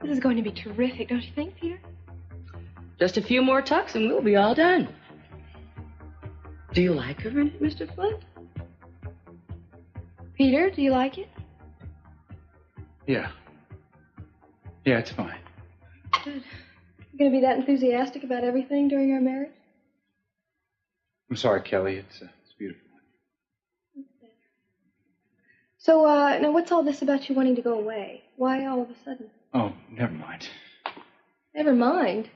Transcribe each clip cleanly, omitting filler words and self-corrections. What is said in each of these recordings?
This is going to be terrific, don't you think, Peter? Just a few more tucks and we'll be all done. Do you like her in it, Mr. Flint? Peter, do you like it? Yeah. Yeah, it's fine. Good. You going to be that enthusiastic about everything during our marriage? I'm sorry, Kelly. It's beautiful. So, now what's all this about you wanting to go away? Why all of a sudden? Oh, never mind. Never mind.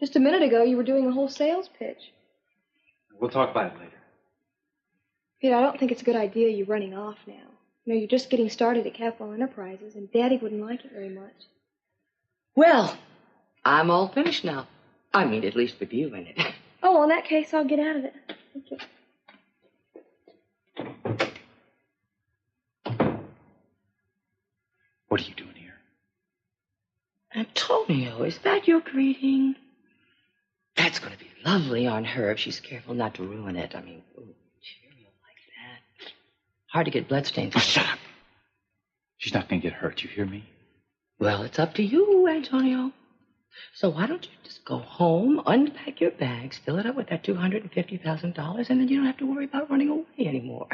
Just a minute ago, you were doing a whole sales pitch. We'll talk about it later. Peter, I don't think it's a good idea you running off now. You know, you're just getting started at Capwell Enterprises, and Daddy wouldn't like it very much. Well, I'm all finished now. I mean, at least with you in it. Oh, well, in that case, I'll get out of it. Thank you. What are you doing here? Antonio, is that your greeting? That's going to be lovely on her if she's careful not to ruin it. I mean, ooh, Cheerio like that. Hard to get bloodstains. Oh, shut up. She's not going to get hurt, you hear me? Well, it's up to you, Antonio. So why don't you just go home, unpack your bags, fill it up with that $250,000, and then you don't have to worry about running away anymore.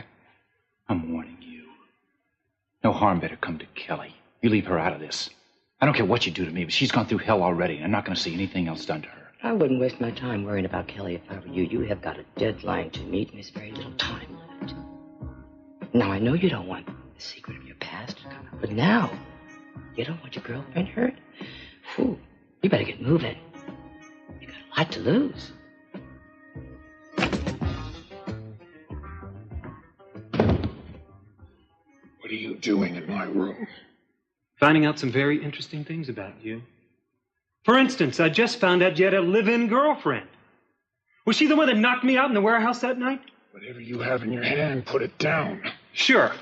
I'm warning you. No harm better come to Kelly. You leave her out of this. I don't care what you do to me, but she's gone through hell already, and I'm not going to see anything else done to her. I wouldn't waste my time worrying about Kelly if I were you. You have got a deadline to meet, and there's very little time left. Now, I know you don't want the secret of your past to come out, but now, you don't want your girlfriend hurt? Whew, you better get moving. You got a lot to lose. What are you doing in my room? Finding out some very interesting things about you. For instance, I just found out you had a live-in girlfriend. Was she the one that knocked me out in the warehouse that night? Whatever you have in your hand, put it down. Sure.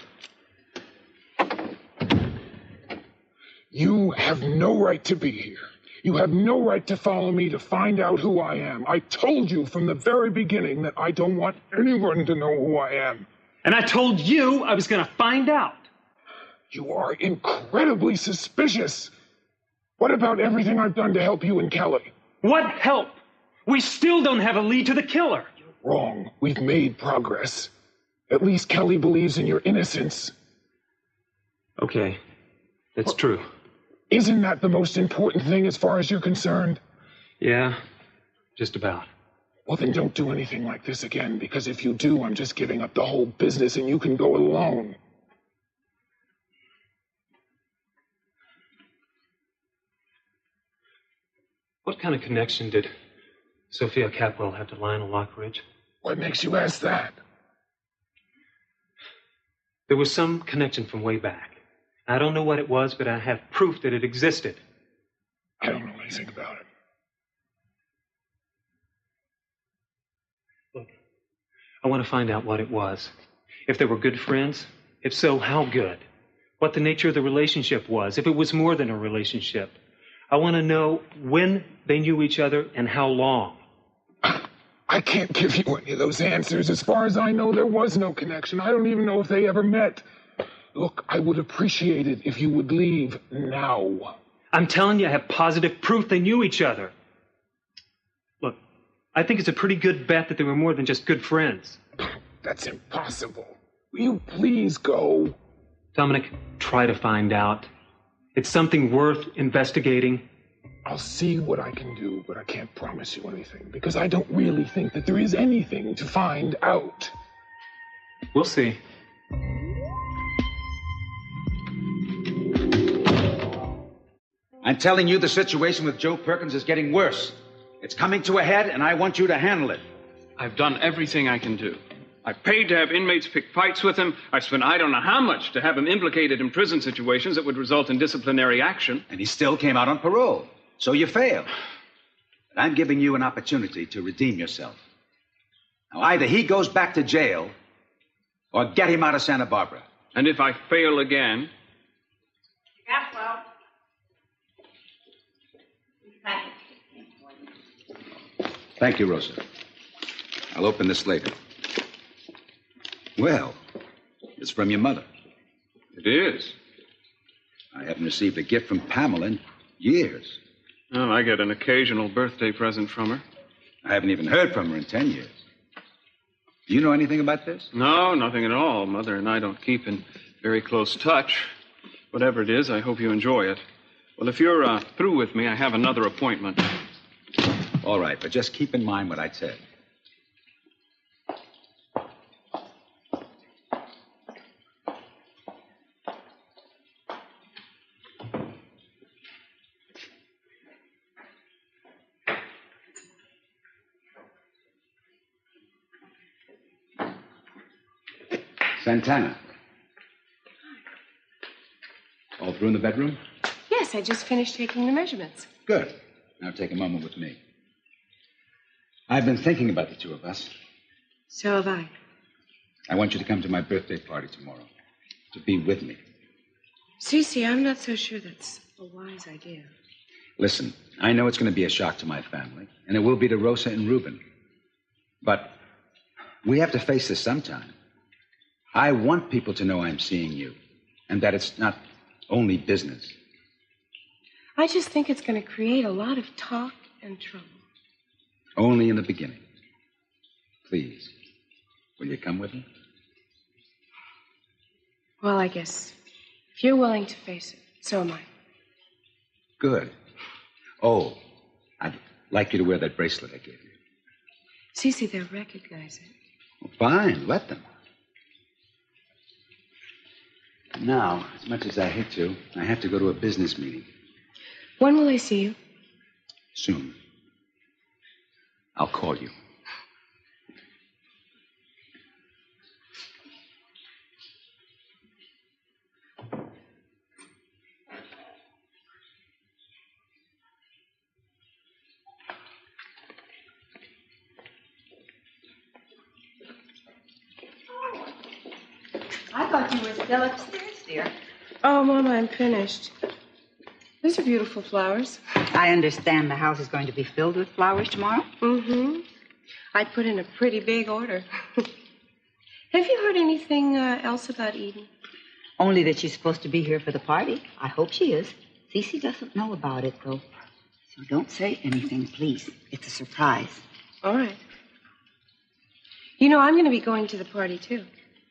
You have no right to be here. You have no right to follow me to find out who I am. I told you from the very beginning that I don't want anyone to know who I am. And I told you I was going to find out. You are incredibly suspicious. What about everything I've done to help you and Kelly? What help? We still don't have a lead to the killer. You're wrong. We've made progress. At least Kelly believes in your innocence. Okay, that's true. Isn't that the most important thing as far as you're concerned? Yeah, just about. Well, then don't do anything like this again, because if you do, I'm just giving up the whole business and you can go alone. What kind of connection did Sophia Capwell have to Lionel Lockridge? What makes you ask that? There was some connection from way back. I don't know what it was, but I have proof that it existed. I don't know anything about it. Look, I want to find out what it was. If they were good friends, if so, how good? What the nature of the relationship was, if it was more than a relationship. I want to know when they knew each other and how long. I can't give you any of those answers. As far as I know, there was no connection. I don't even know if they ever met. Look, I would appreciate it if you would leave now. I'm telling you, I have positive proof they knew each other. Look, I think it's a pretty good bet that they were more than just good friends. That's impossible. Will you please go? Dominic, try to find out. It's something worth investigating. I'll see what I can do, but I can't promise you anything, because I don't really think that there is anything to find out. We'll see. I'm telling you, the situation with Joe Perkins is getting worse. It's coming to a head, and I want you to handle it. I've done everything I can do. I've paid to have inmates pick fights with him. I've spent I don't know how much to have him implicated in prison situations that would result in disciplinary action. And he still came out on parole. So you failed. But I'm giving you an opportunity to redeem yourself. Now, either he goes back to jail, or get him out of Santa Barbara. And if I fail again... Capwell. Thank you, Rosa. I'll open this later. Well, it's from your mother. It is. I haven't received a gift from Pamela in Years. Well, I get an occasional birthday present from her. I haven't even heard from her in 10 years. Do you know anything about this? No, nothing at all. Mother and I don't keep in very close touch. Whatever it is, I hope you enjoy it. Well, if you're through with me, I have another appointment. All right, but just keep in mind what I said. Santana. All through in the bedroom? Yes, I just finished taking the measurements. Good. Now take a moment with me. I've been thinking about the two of us. So have I. I want you to come to my birthday party tomorrow. To be with me. Cece, I'm not so sure that's a wise idea. Listen, I know it's going to be a shock to my family, and it will be to Rosa and Reuben. But we have to face this sometime. I want people to know I'm seeing you, and that it's not only business. I just think it's going to create a lot of talk and trouble. Only in the beginning. Please, will you come with me? Well, I guess if you're willing to face it, so am I. Good. Oh, I'd like you to wear that bracelet I gave you. Cece, they'll recognize it. Well, fine, let them. Now, as much as I hate to, I have to go to a business meeting. When will I see you? Soon. I'll call you. I thought you were still upstairs, dear. Oh, Mama, I'm finished. These are beautiful flowers. I understand the house is going to be filled with flowers tomorrow. Mm-hmm. I put in a pretty big order. Have you heard anything else about Eden? Only that she's supposed to be here for the party. I hope she is. Cece doesn't know about it, though. So don't say anything, please. It's a surprise. All right. You know, I'm going to be going to the party, too.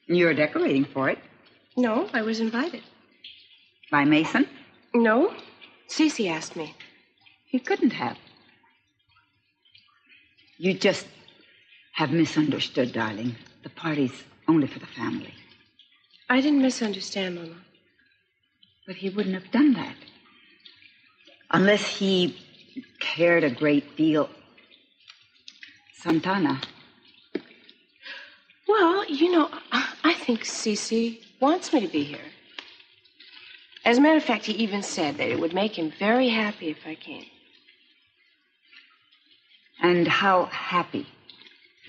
You're decorating for it. No, I was invited. By Mason? No, Cece asked me. You couldn't have. You just have misunderstood, darling. The party's only for the family. I didn't misunderstand, Mama. But he wouldn't have done that. Unless he cared a great deal. Santana. Well, you know, I think Cece wants me to be here. As a matter of fact, he even said that it would make him very happy if I came. And how happy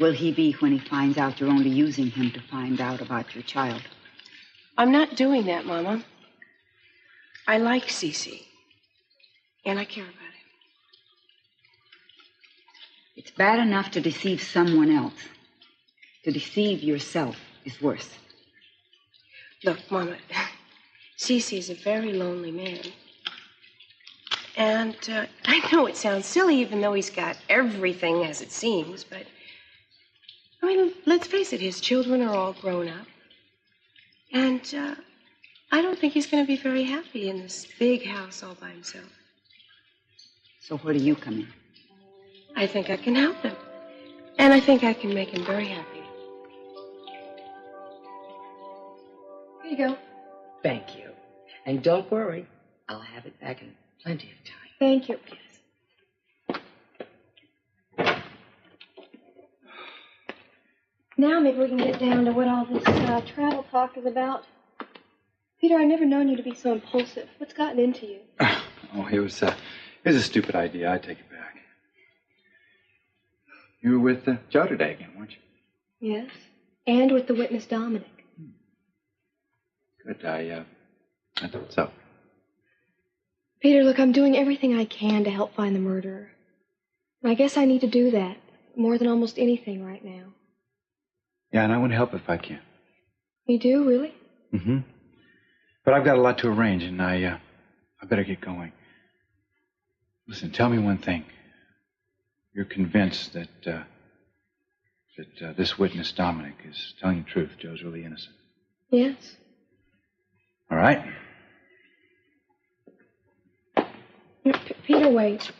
will he be when he finds out you're only using him to find out about your child? I'm not doing that, Mama. I like Cece. And I care about him. It's bad enough to deceive someone else. To deceive yourself is worse. Look, Mama, Cece is a very lonely man. And I know it sounds silly, even though he's got everything as it seems, but, I mean, let's face it, his children are all grown up. And I don't think he's going to be very happy in this big house all by himself. So where do you come in? I think I can help him. And I think I can make him very happy. Here you go. Thank you. And don't worry, I'll have it back in plenty of time. Thank you. Now maybe we can get down to what all this travel talk is about. Peter, I've never known you to be so impulsive. What's gotten into you? Oh, it was a stupid idea. I take it back. You were with Joe today again, weren't you? Yes. And with the witness, Dominic. Good. I thought so. Peter, look, I'm doing everything I can to help find the murderer. I guess I need to do that more than almost anything right now. Yeah, and I want to help if I can. You do, really? Mm-hmm. But I've got a lot to arrange, and I better get going. Listen, tell me one thing. You're convinced that this witness, Dominic, is telling the truth. Joe's really innocent. Yes. All right. Peter, wait.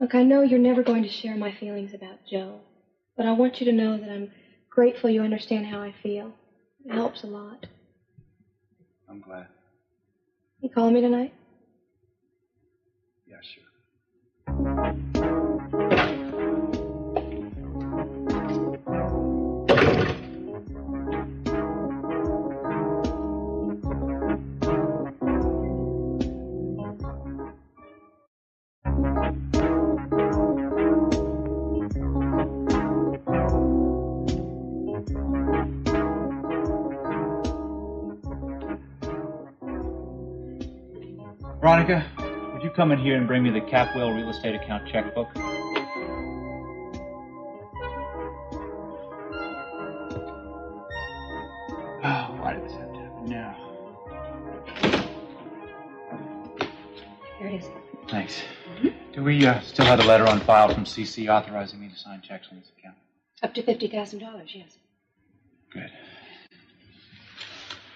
Look, I know you're never going to share my feelings about Joe, but I want you to know that I'm grateful you understand how I feel. It helps a lot. I'm glad. You calling me tonight? Yeah, sure. Veronica, would you come in here and bring me the Capwell real estate account checkbook? Oh, why did this have to happen now? Here it is. Thanks. Do we still have the letter on file from CC authorizing me to sign checks on this account? Up to $50,000, yes. Good.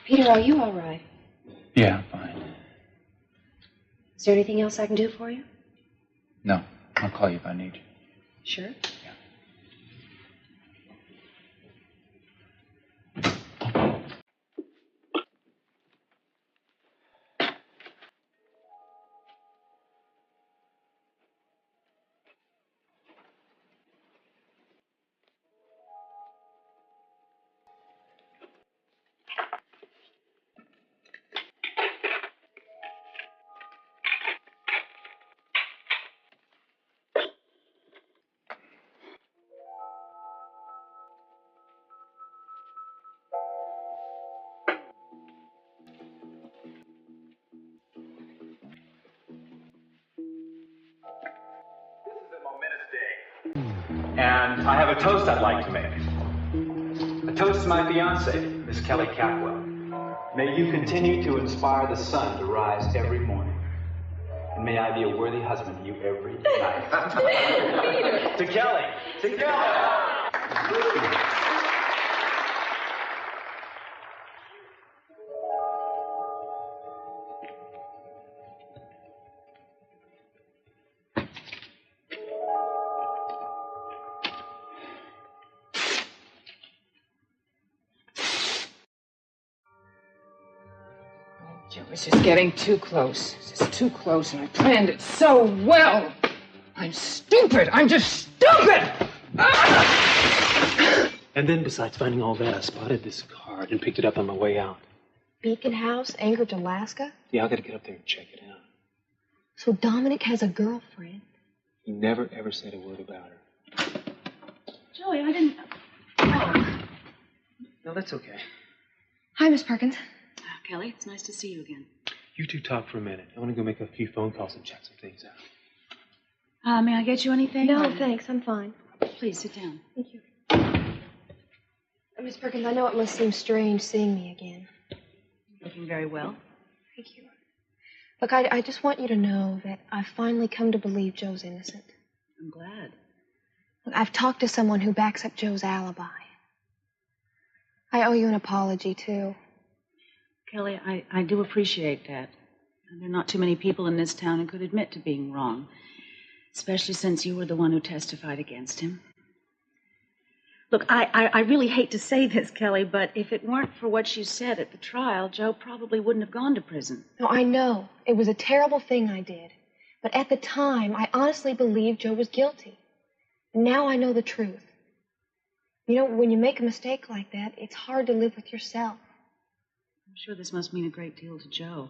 Peter, are you all right? Yeah, I'm fine. Is there anything else I can do for you? No, I'll call you if I need you. Sure. And I have a toast I'd like to make. A toast to my fiancée, Miss Kelly Capwell. May you continue to inspire the sun to rise every morning. And may I be a worthy husband to you every night. To Kelly! To Kelly! Joe, it's just getting too close. It's just too close, and I planned it so well. I'm stupid. I'm just stupid! Ah! And then, besides finding all that, I spotted this card and picked it up on my way out. Beacon House, Anchorage, Alaska? Yeah, I gotta get up there and check it out. So Dominic has a girlfriend? He never, ever said a word about her. Joey, I didn't... No, that's okay. Hi, Miss Perkins. Kelly, it's nice to see you again. You two talk for a minute. I want to go make a few phone calls and check some things out. May I get you anything? No, thanks. I'm fine. Please, sit down. Thank you. Miss Perkins, I know it must seem strange seeing me again. Looking very well. Thank you. Look, I just want you to know that I've finally come to believe Joe's innocent. I'm glad. Look, I've talked to someone who backs up Joe's alibi. I owe you an apology, too. Kelly, I do appreciate that. There are not too many people in this town who could admit to being wrong, especially since you were the one who testified against him. Look, I really hate to say this, Kelly, but if it weren't for what you said at the trial, Joe probably wouldn't have gone to prison. No, I know. It was a terrible thing I did. But at the time, I honestly believed Joe was guilty. And now I know the truth. You know, when you make a mistake like that, it's hard to live with yourself. I'm sure this must mean a great deal to Joe.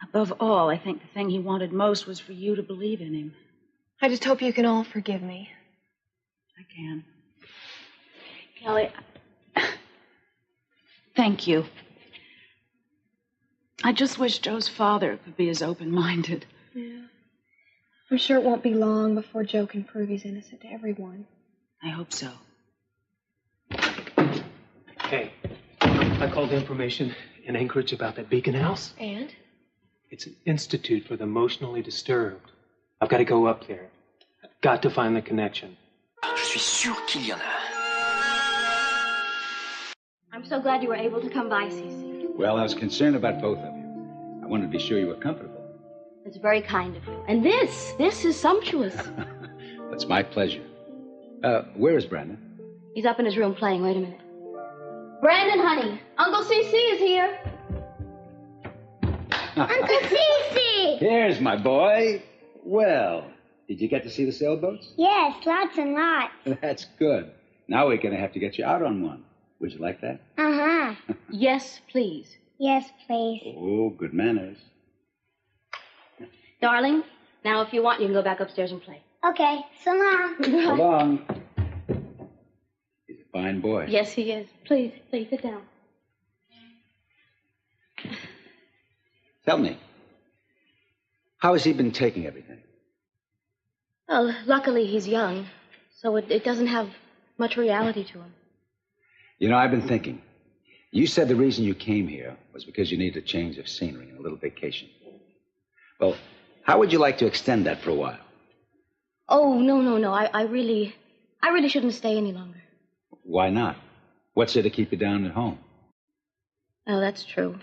Above all, I think the thing he wanted most was for you to believe in him. I just hope you can all forgive me. I can. Kelly, thank you. I just wish Joe's father could be as open-minded. Yeah. I'm sure it won't be long before Joe can prove he's innocent to everyone. I hope so. Hey, I called information in Anchorage about that Beacon House. And? It's an institute for the emotionally disturbed. I've got to go up there. I've got to find the connection. Je suis sûr qu'il y en a. I'm so glad you were able to come by, Cece. Well, I was concerned about both of you. I wanted to be sure you were comfortable. It's very kind of you. And this is sumptuous. That's my pleasure. Where is Brandon? He's up in his room playing. Wait a minute. Brandon, honey, Uncle Cece is here. Uncle Cece! Here's my boy. Well, did you get to see the sailboats? Yes, lots and lots. That's good. Now we're going to have to get you out on one. Would you like that? Uh-huh. Yes, please. Yes, please. Oh, good manners. Darling, now if you want, you can go back upstairs and play. Okay, so long. So long. He's a fine boy. Yes, he is. Please sit down. Tell me, how has he been taking everything? Well, luckily he's young, so it doesn't have much reality to him. You know, I've been thinking. You said the reason you came here was because you needed a change of scenery and a little vacation. Well, how would you like to extend that for a while? Oh, no. I really shouldn't stay any longer. Why not? What's there to keep you down at home? Oh, that's true.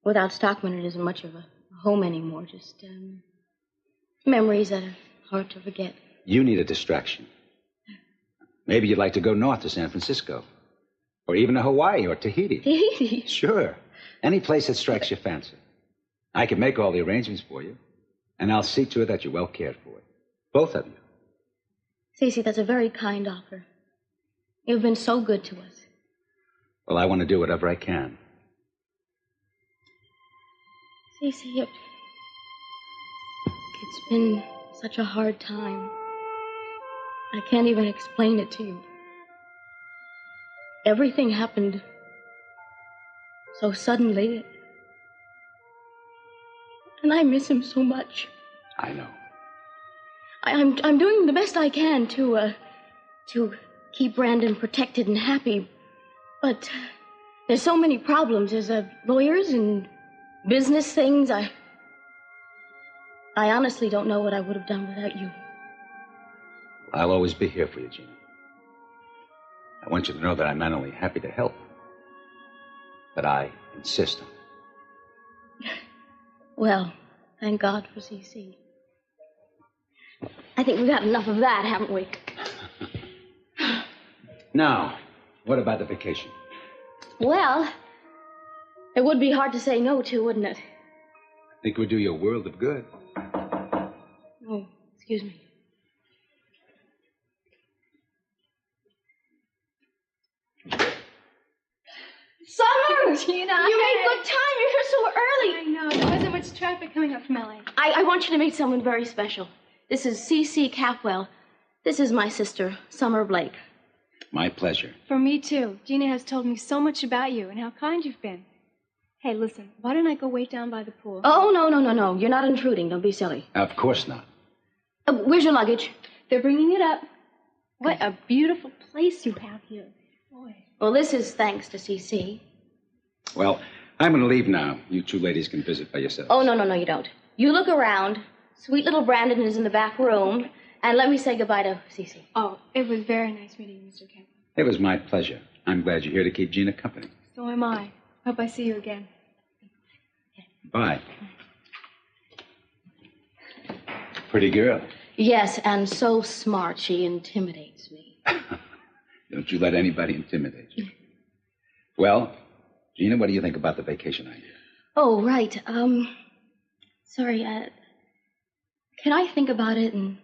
Without Stockman, it isn't much of a home anymore. Just memories that are hard to forget. You need a distraction. Maybe you'd like to go north to San Francisco. Or even to Hawaii or Tahiti. Tahiti? Sure. Any place that strikes your fancy. I can make all the arrangements for you. And I'll see to it that you're well cared for. Both of you. Cece, that's a very kind offer. You've been so good to us. Well, I want to do whatever I can. Cece, it's been such a hard time. I can't even explain it to you. Everything happened so suddenly. And I miss him so much. I know. I'm doing the best I can to keep Brandon protected and happy. But there's so many problems. There's lawyers and business things. I honestly don't know what I would have done without you. I'll always be here for you, Gina. I want you to know that I'm not only happy to help, but I insist on it. Well, thank God for CC. I think we've had enough of that, haven't we? Now, what about the vacation? Well, it would be hard to say no to, wouldn't it? I think it would do you a world of good. Oh, excuse me. Summer! Gina, You made good time. You're here so early. I know. There wasn't much traffic coming up from LA. I want you to meet someone very special. This is C.C. Capwell. This is my sister, Summer Blake. My pleasure. For me, too. Gina has told me so much about you and how kind you've been. Hey, listen, why don't I go wait down by the pool? Oh, no. You're not intruding. Don't be silly. Of course not. Where's your luggage? They're bringing it up. What a beautiful place you have here. Boy. Well, this is thanks to C.C. Well, I'm going to leave now. You two ladies can visit by yourselves. Oh, no, you don't. You look around. Sweet little Brandon is in the back room. And let me say goodbye to Cece. Oh, it was very nice meeting you, Mr. Campbell. It was my pleasure. I'm glad you're here to keep Gina company. So am I. Hope I see you again. Bye. Pretty girl. Yes, and so smart. She intimidates me. Don't you let anybody intimidate you. Well, Gina, what do you think about the vacation idea? Oh, right. Sorry, can I think about it and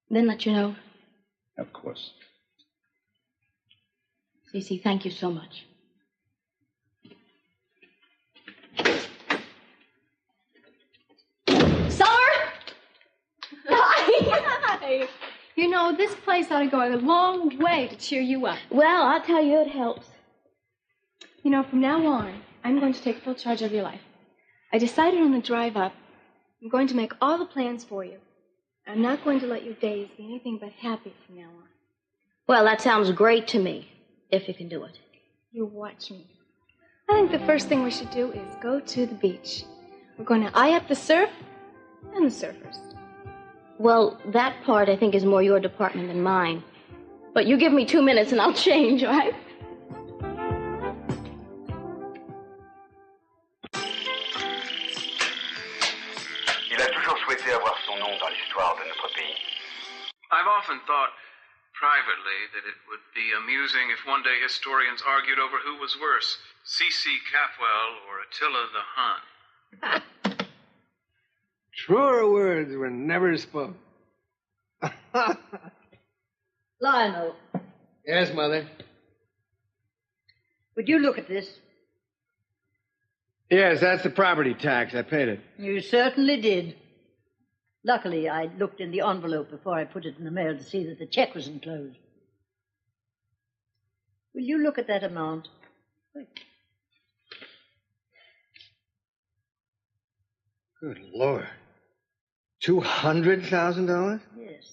then let you know? Of course. Cece, thank you so much. Summer! Hi! You know, this place ought to go a long way to cheer you up. Well, I'll tell you, it helps. You know, from now on, I'm going to take full charge of your life. I decided on the drive up, I'm going to make all the plans for you. I'm not going to let your days be anything but happy from now on. Well, that sounds great to me, if you can do it. You watch me. I think the first thing we should do is go to the beach. We're going to eye up the surf and the surfers. Well, that part I think is more your department than mine. But you give me 2 minutes and I'll change, all right? Il a toujours souhaité avoir son nom dans l'histoire de notre pays. I've often thought privately that it would be amusing if one day historians argued over who was worse, C.C. Capwell or Attila the Hun. Truer words were never spoken. Lionel, Yes, Mother. would you look at this? Yes, that's the property tax. I paid it. You certainly did. Luckily, I looked in the envelope before I put it in the mail to see that the check was enclosed. Will you look at that amount? Good Lord. $200,000? Yes.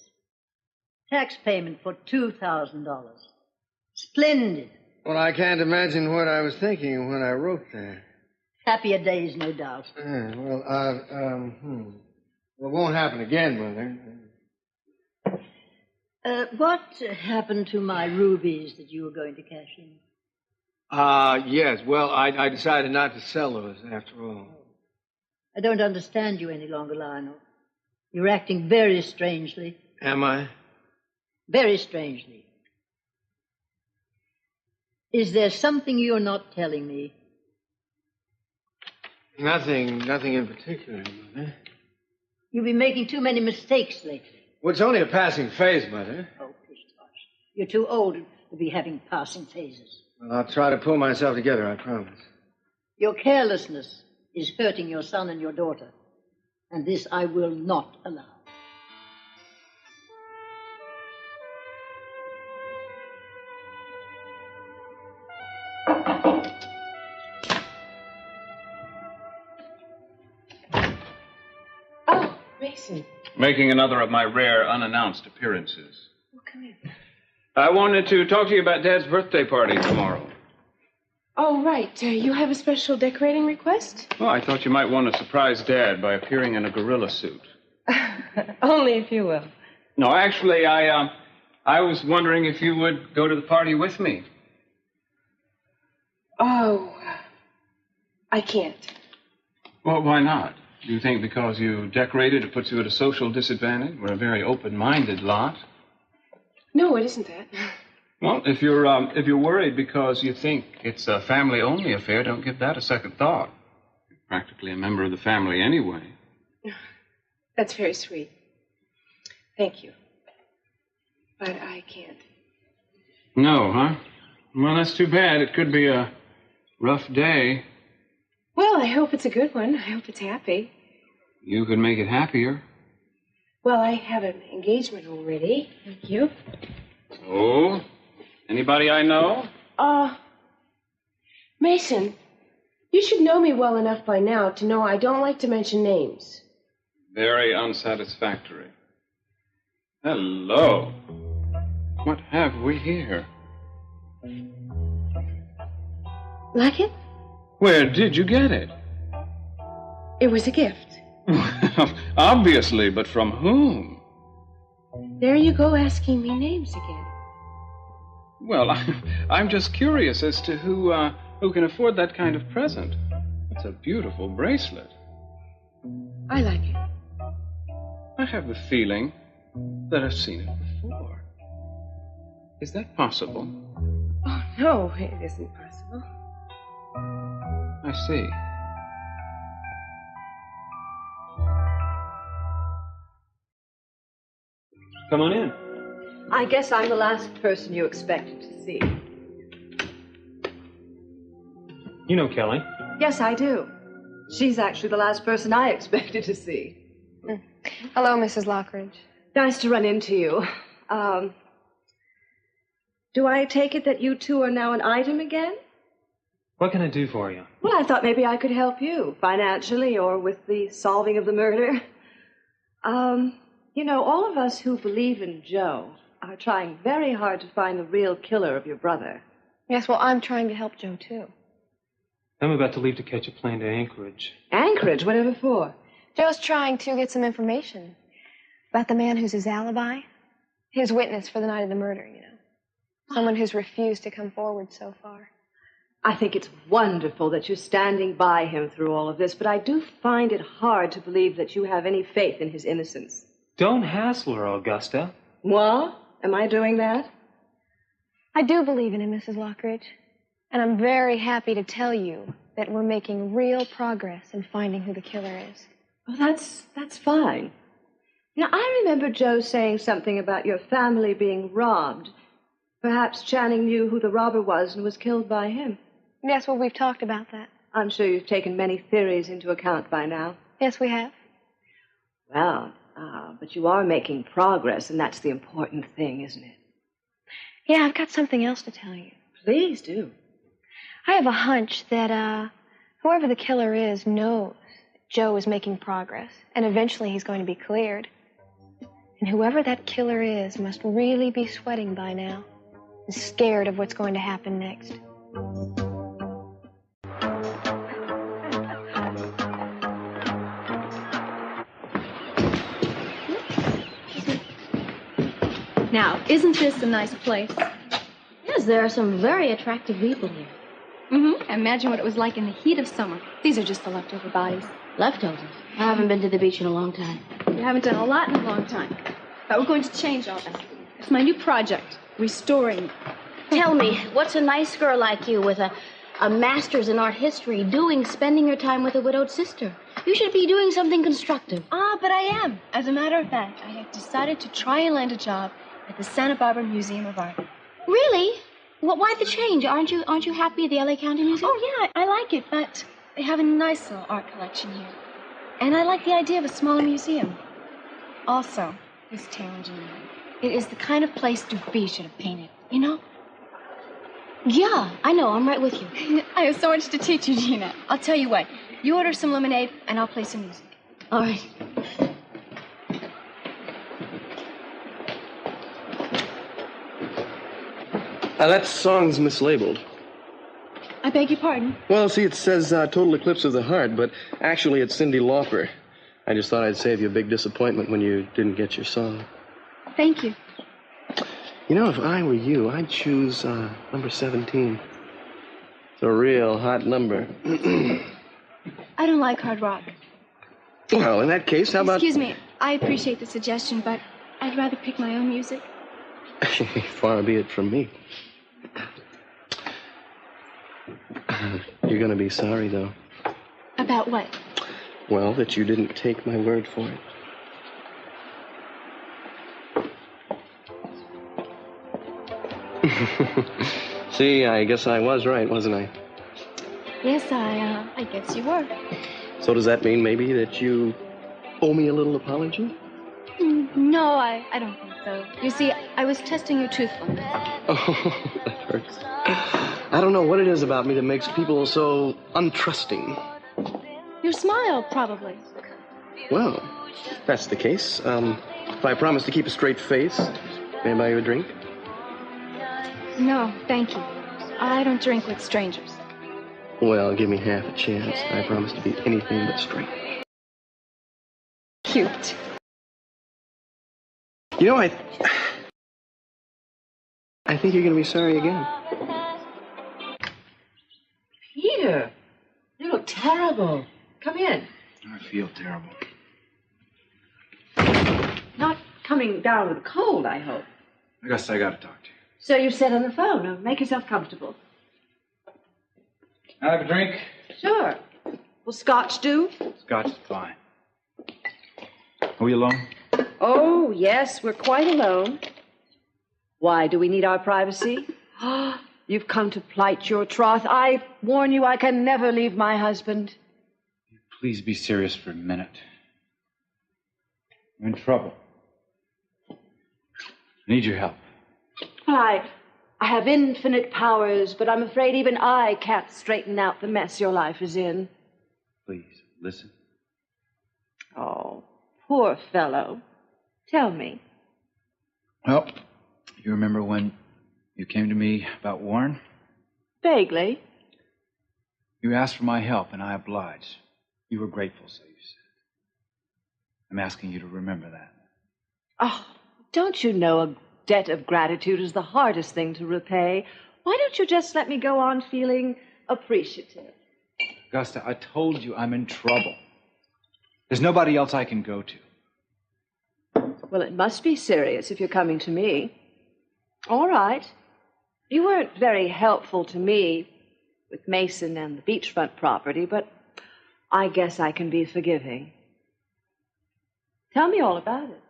Tax payment for $2,000. Splendid. Well, I can't imagine what I was thinking when I wrote that. Happier days, no doubt. Well, it won't happen again, Mother. What happened to my rubies that you were going to cash in? Yes. Well, I decided not to sell those after all. I don't understand you any longer, Lionel. You're acting very strangely. Am I? Very strangely. Is there something you're not telling me? Nothing in particular, Mother. You've been making too many mistakes lately. Well, it's only a passing phase, Mother. Oh, pish-posh. You're too old to be having passing phases. Well, I'll try to pull myself together, I promise. Your carelessness is hurting your son and your daughter, and this I will not allow. Oh, Mason. Making another of my rare unannounced appearances. Oh, come in. I wanted to talk to you about Dad's birthday party tomorrow. Oh, right. You have a special decorating request? Well, I thought you might want to surprise Dad by appearing in a gorilla suit. Only if you will. No, actually, I was wondering if you would go to the party with me. Oh, I can't. Well, why not? Do you think because you decorated it puts you at a social disadvantage? We're a very open-minded lot. No, it isn't that. Well, if you're worried because you think it's a family-only affair, don't give that a second thought. You're practically a member of the family anyway. That's very sweet. Thank you. But I can't. No, huh? Well, that's too bad. It could be a rough day. Well, I hope it's a good one. I hope it's happy. You could make it happier. Well, I have an engagement already. Thank you. Oh? Anybody I know? Mason, you should know me well enough by now to know I don't like to mention names. Very unsatisfactory. Hello. What have we here? Like it? Where did you get it? It was a gift. Obviously, but from whom? There you go asking me names again. Well, I'm just curious as to who can afford that kind of present. It's a beautiful bracelet. I like it. I have the feeling that I've seen it before. Is that possible? Oh, no, it isn't possible. I see. Come on in. I guess I'm the last person you expected to see. You know Kelly. Yes, I do. She's actually the last person I expected to see. Hello, Mrs. Lockridge. Nice to run into you. Do I take it that you two are now an item again? What can I do for you? Well, I thought maybe I could help you, financially or with the solving of the murder. You know, all of us who believe in Joe are trying very hard to find the real killer of your brother. Yes, well, I'm trying to help Joe, too. I'm about to leave to catch a plane to Anchorage. Anchorage? Whatever for? Joe's trying to get some information about the man who's his alibi, his witness for the night of the murder, you know. Someone who's refused to come forward so far. I think it's wonderful that you're standing by him through all of this, but I do find it hard to believe that you have any faith in his innocence. Don't hassle her, Augusta. What? Am I doing that? I do believe in him, Mrs. Lockridge. And I'm very happy to tell you that we're making real progress in finding who the killer is. Well, that's fine. Now, I remember Joe saying something about your family being robbed. Perhaps Channing knew who the robber was and was killed by him. Yes, well, we've talked about that. I'm sure you've taken many theories into account by now. Yes, we have. Well, but you are making progress, and that's the important thing, isn't it? Yeah, I've got something else to tell you. Please do. I have a hunch that whoever the killer is knows Joe is making progress, and eventually he's going to be cleared. And whoever that killer is must really be sweating by now, and scared of what's going to happen next. Now, isn't this a nice place? Yes, there are some very attractive people here. Mm-hmm. Imagine what it was like in the heat of summer. These are just the leftover bodies. Leftovers? I haven't been to the beach in a long time. You haven't done a lot in a long time. But we're going to change all that. It's my new project, restoring. Tell me, what's a nice girl like you with a master's in art history doing spending your time with a widowed sister? You should be doing something constructive. But I am. As a matter of fact, I have decided to try and land a job at the Santa Barbara Museum of Art. Really? Well, why the change? Aren't you happy at the LA County Museum? Oh, yeah, I like it, but they have a nice little art collection here. And I like the idea of a smaller museum. Also, this town, Gina, it is the kind of place Dufy should have painted, you know? Yeah, I know. I'm right with you. I have so much to teach you, Gina. I'll tell you what. You order some lemonade, and I'll play some music. All right. That song's mislabeled. I beg your pardon? Well, see, it says Total Eclipse of the Heart, but actually it's Cyndi Lauper. I just thought I'd save you a big disappointment when you didn't get your song. Thank you. You know, if I were you, I'd choose number 17. It's a real hot number. I don't like hard rock. Well, in that case, how about... Excuse me. I appreciate the suggestion, but I'd rather pick my own music. Far be it from me. You're going to be sorry, though. About what? Well, that you didn't take my word for it. See, I guess I was right, wasn't I? Yes, I guess you were. So does that mean maybe that you owe me a little apology? No, I don't think so. You see, I was testing your truthfulness. Oh, that hurts. I don't know what it is about me that makes people so untrusting. Your smile, probably. Well, if that's the case, if I promise to keep a straight face, may I buy you a drink? No, thank you. I don't drink with strangers. Well, give me half a chance. I promise to be anything but straight. Cute. You know, I think you're going to be sorry again. Peter, you look terrible. Come in. I feel terrible. Not coming down with a cold, I hope. I guess I got to talk to you. So you said on the phone. Now, make yourself comfortable. I have a drink? Sure. Will scotch do? Scotch is fine. Are we alone? Oh, yes, we're quite alone. Why, do we need our privacy? You've come to plight your troth. I warn you, I can never leave my husband. Please be serious for a minute. I'm in trouble. I need your help. Well, I have infinite powers, but I'm afraid even I can't straighten out the mess your life is in. Please, listen. Oh, poor fellow. Tell me. Well, you remember when you came to me about Warren? Vaguely. You asked for my help, and I obliged. You were grateful, so you said. I'm asking you to remember that. Oh, don't you know a debt of gratitude is the hardest thing to repay? Why don't you just let me go on feeling appreciative? Augusta, I told you I'm in trouble. There's nobody else I can go to. Well, it must be serious if you're coming to me. All right. You weren't very helpful to me with Mason and the beachfront property, but I guess I can be forgiving. Tell me all about it.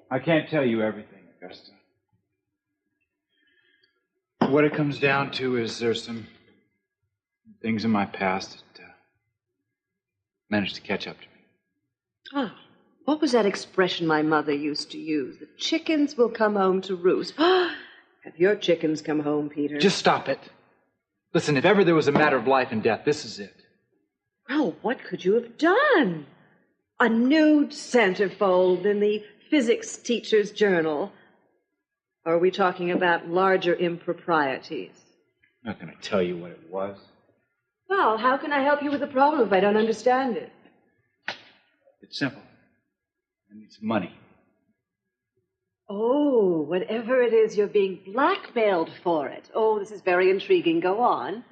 I can't tell you everything, Augusta. What it comes down to is there's some things in my past that managed to catch up to me. Ah, what was that expression my mother used to use? The chickens will come home to roost. Have your chickens come home, Peter? Just stop it. Listen, if ever there was a matter of life and death, this is it. Well, what could you have done? A nude centerfold in the physics teacher's journal. Or are we talking about larger improprieties? I'm not going to tell you what it was. Well, how can I help you with the problem if I don't understand it? It's simple. I need some money. Oh, whatever it is, you're being blackmailed for it. Oh, this is very intriguing. Go on.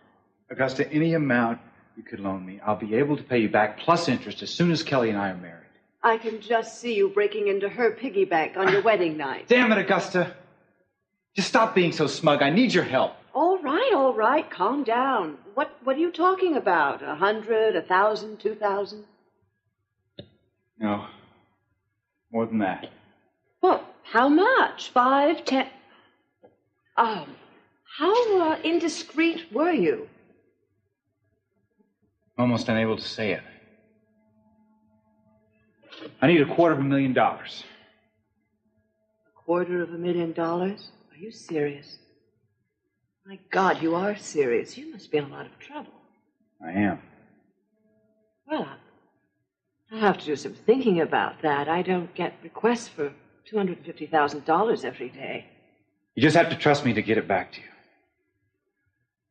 Augusta, any amount you could loan me, I'll be able to pay you back plus interest as soon as Kelly and I are married. I can just see you breaking into her piggy bank on your wedding night. Damn it, Augusta. Just stop being so smug. I need your help. All right. Calm down. What are you talking about? 100, 1,000, 2,000? No. More than that. Well, how much? 5, 10? How indiscreet were you? Almost unable to say it. I need $250,000. $250,000? Are you serious? My God, you are serious. You must be in a lot of trouble. I am. Well, I'll have to do some thinking about that. I don't get requests for $250,000 every day. You just have to trust me to get it back to you.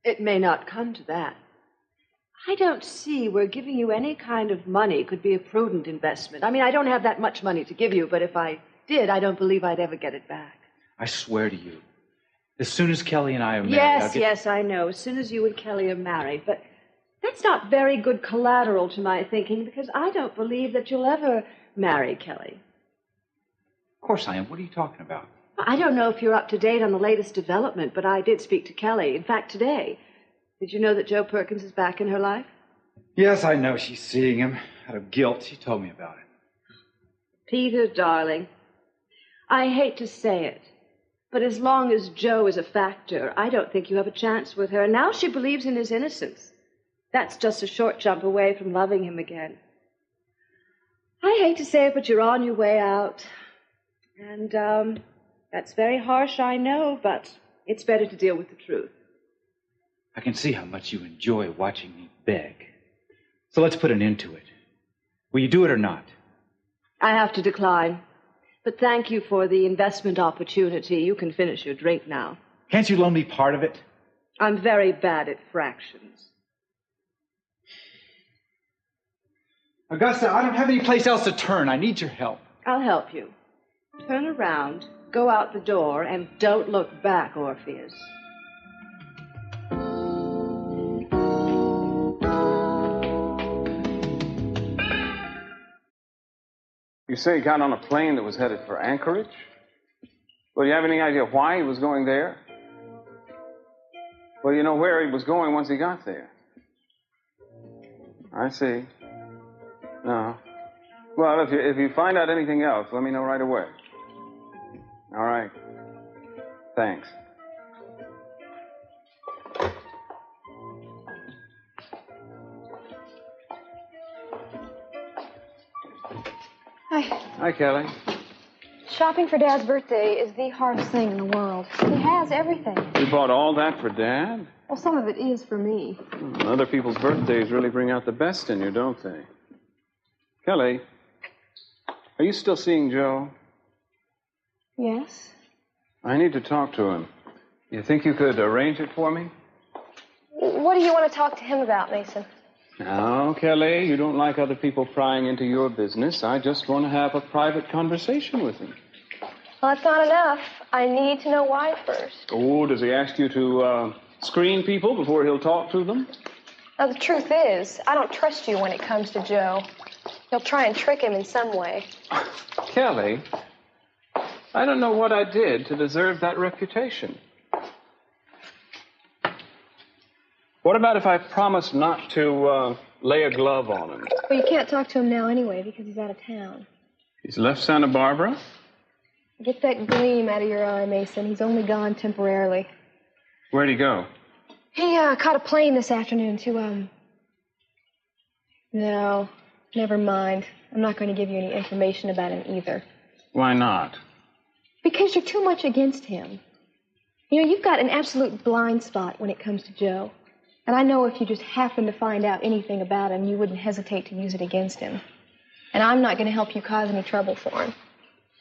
It may not come to that. I don't see where giving you any kind of money could be a prudent investment. I mean, I don't have that much money to give you, but if I did, I don't believe I'd ever get it back. I swear to you, as soon as Kelly and I are married, Yes, I know. As soon as you and Kelly are married. But that's not very good collateral to my thinking, because I don't believe that you'll ever marry Kelly. Of course I am. What are you talking about? I don't know if you're up to date on the latest development, but I did speak to Kelly. In fact, today. Did you know that Joe Perkins is back in her life? Yes, I know she's seeing him out of guilt. She told me about it. Peter, darling, I hate to say it, but as long as Joe is a factor, I don't think you have a chance with her. Now she believes in his innocence. That's just a short jump away from loving him again. I hate to say it, but you're on your way out. And, that's very harsh, I know, but it's better to deal with the truth. I can see how much you enjoy watching me beg. So let's put an end to it. Will you do it or not? I have to decline. But thank you for the investment opportunity. You can finish your drink now. Can't you loan me part of it? I'm very bad at fractions. Augusta, I don't have any place else to turn. I need your help. I'll help you. Turn around, go out the door, and don't look back, Orpheus. You say he got on a plane that was headed for Anchorage? Well, do you have any idea why he was going there? Well, you know where he was going once he got there. I see. No. Well, if you find out anything else, let me know right away. All right. Thanks. Hi. Hi, Kelly. Shopping for Dad's birthday is the hardest thing in the world. He has everything. You bought all that for Dad? Well, some of it is for me. Other people's birthdays really bring out the best in you, don't they? Kelly, are you still seeing Joe? Yes. I need to talk to him. You think you could arrange it for me? What do you want to talk to him about, Mason? Now, Kelly, you don't like other people prying into your business. I just want to have a private conversation with him. Well, that's not enough. I need to know why first. Oh, does he ask you to screen people before he'll talk to them? Now, the truth is, I don't trust you when it comes to Joe. You'll try and trick him in some way. Kelly, I don't know what I did to deserve that reputation. What about if I promise not to lay a glove on him? Well, you can't talk to him now anyway because he's out of town. He's left Santa Barbara? Get that gleam out of your eye, Mason. He's only gone temporarily. Where'd he go? He caught a plane this afternoon to, No, never mind. I'm not going to give you any information about him either. Why not? Because you're too much against him. You know, you've got an absolute blind spot when it comes to Joe. And I know if you just happen to find out anything about him, you wouldn't hesitate to use it against him. And I'm not going to help you cause any trouble for him.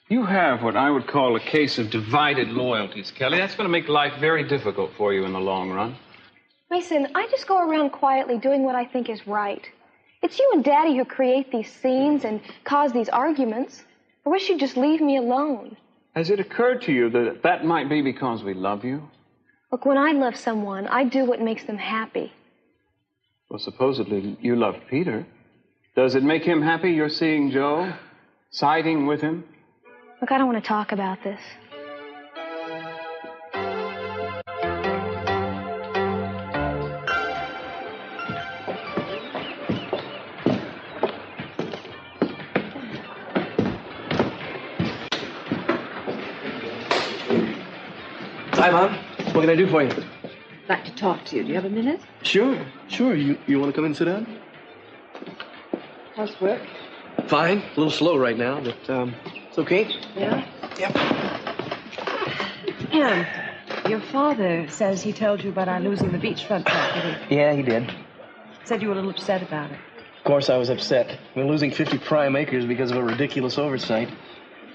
You have what I would call a case of divided loyalties, Kelly. That's going to make life very difficult for you in the long run. Mason, I just go around quietly doing what I think is right. It's you and Daddy who create these scenes and cause these arguments. I wish you'd just leave me alone. Has it occurred to you that that might be because we love you? Look, when I love someone, I do what makes them happy. Well, supposedly you love Peter. Does it make him happy you're seeing Joe? Siding with him? Look, I don't want to talk about this. Hi, Mom. What can I do for you? I'd like to talk to you. Do you have a minute? Sure. You want to come in and sit down? How's work? Fine. A little slow right now, but it's okay. Yeah? Yep. Your father says he told you about our losing the beachfront property. Yeah, he did. Said you were a little upset about it. Of course I was upset. We're losing 50 prime acres because of a ridiculous oversight.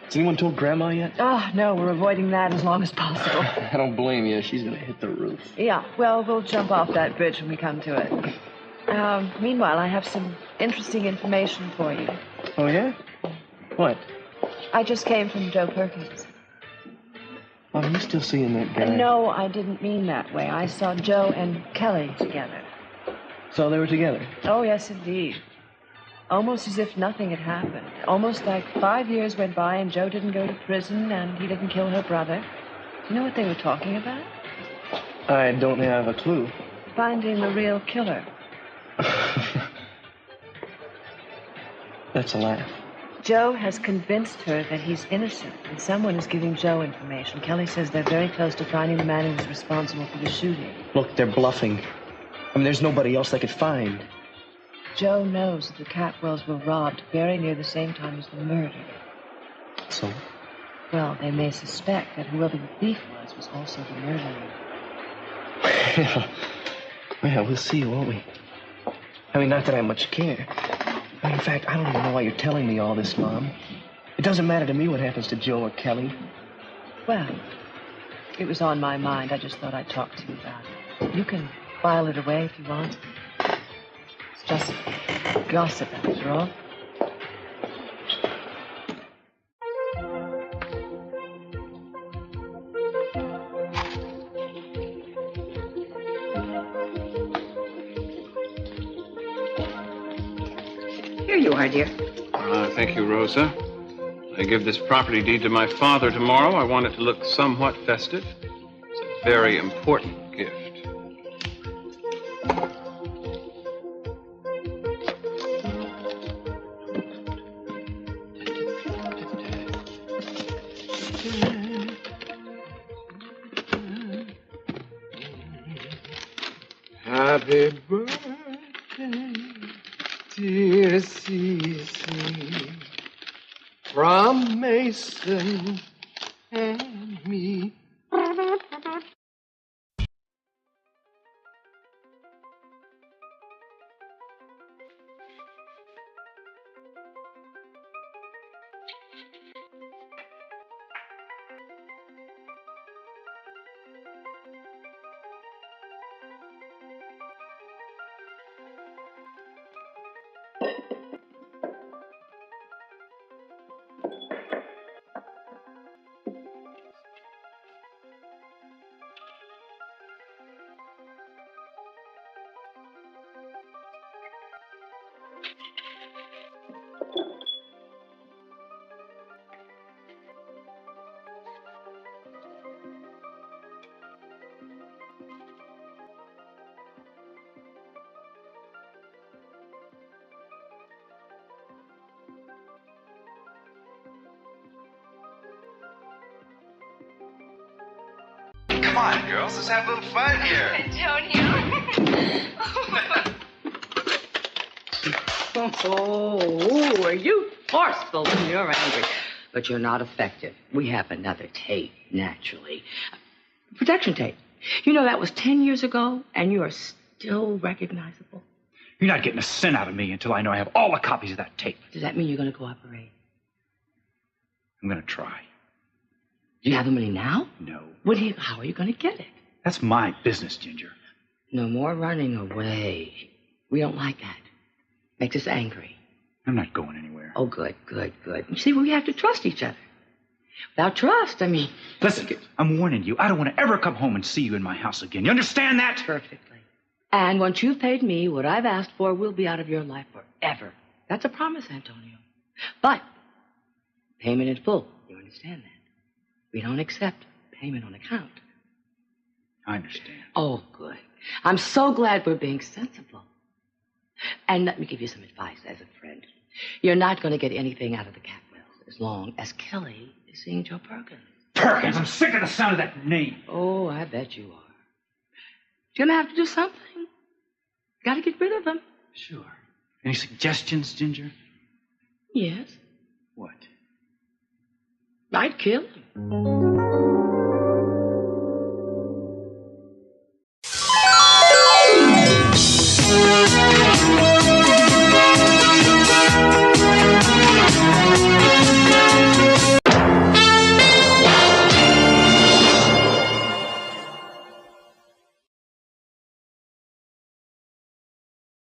Has anyone told Grandma yet? Oh, no, we're avoiding that as long as possible. I don't blame you. She's going to hit the roof. Yeah, well, we'll jump off that bridge when we come to it. Meanwhile, I have some interesting information for you. Oh, yeah? What? I just came from Joe Perkins. Are you still seeing that guy? No, I didn't mean that way. I saw Joe and Kelly together. So they were together? Oh, yes, indeed. Almost as if nothing had happened. Almost like 5 years went by and Joe didn't go to prison and he didn't kill her brother. Do you know what they were talking about? I don't have a clue. Finding the real killer. That's a laugh. Joe has convinced her that he's innocent, and someone is giving Joe information. Kelly says they're very close to finding the man who was responsible for the shooting. Look, they're bluffing. I mean, there's nobody else they could find. Joe knows that the Catwells were robbed very near the same time as the murder. So? Well, they may suspect that whoever the thief was also the murderer. Well, we'll see, won't we? I mean, not that I much care. I mean, in fact, I don't even know why you're telling me all this, Mom. It doesn't matter to me what happens to Joe or Kelly. Well, it was on my mind. I just thought I'd talk to you about it. You can file it away if you want. It's just gossip, after all. Here you are, dear. Thank you, Rosa. I give this property deed to my father tomorrow. I want it to look somewhat festive. It's a very important gift. Happy birthday, dear Cece, from Mason and me. Come on, girls, let's have a little fun here. Oh, are you forceful when you're angry? But you're not effective. We have another tape, naturally. Protection tape. You know, that was 10 years ago, and you are still recognizable. You're not getting a cent out of me until I know I have all the copies of that tape. Does that mean you're going to cooperate? I'm going to try. Do you have the money now? No. How are you going to get it? That's my business, Ginger. No more running away. We don't like that. Makes us angry. I'm not going anywhere. Oh, good. You see, we have to trust each other. Without trust, I mean... Listen, I'm warning you. I don't want to ever come home and see you in my house again. You understand that? Perfectly. And once you've paid me what I've asked for, we'll be out of your life forever. That's a promise, Antonio. But payment in full. You understand that? We don't accept payment on account. I understand. Oh, good. I'm so glad we're being sensible. And let me give you some advice as a friend. You're not going to get anything out of the Catwells as long as Kelly is seeing Joe Perkins. Perkins! I'm sick of the sound of that name. Oh, I bet you are. You're going to have to do something. Got to get rid of him. Sure. Any suggestions, Ginger? Yes. What? I'd kill him.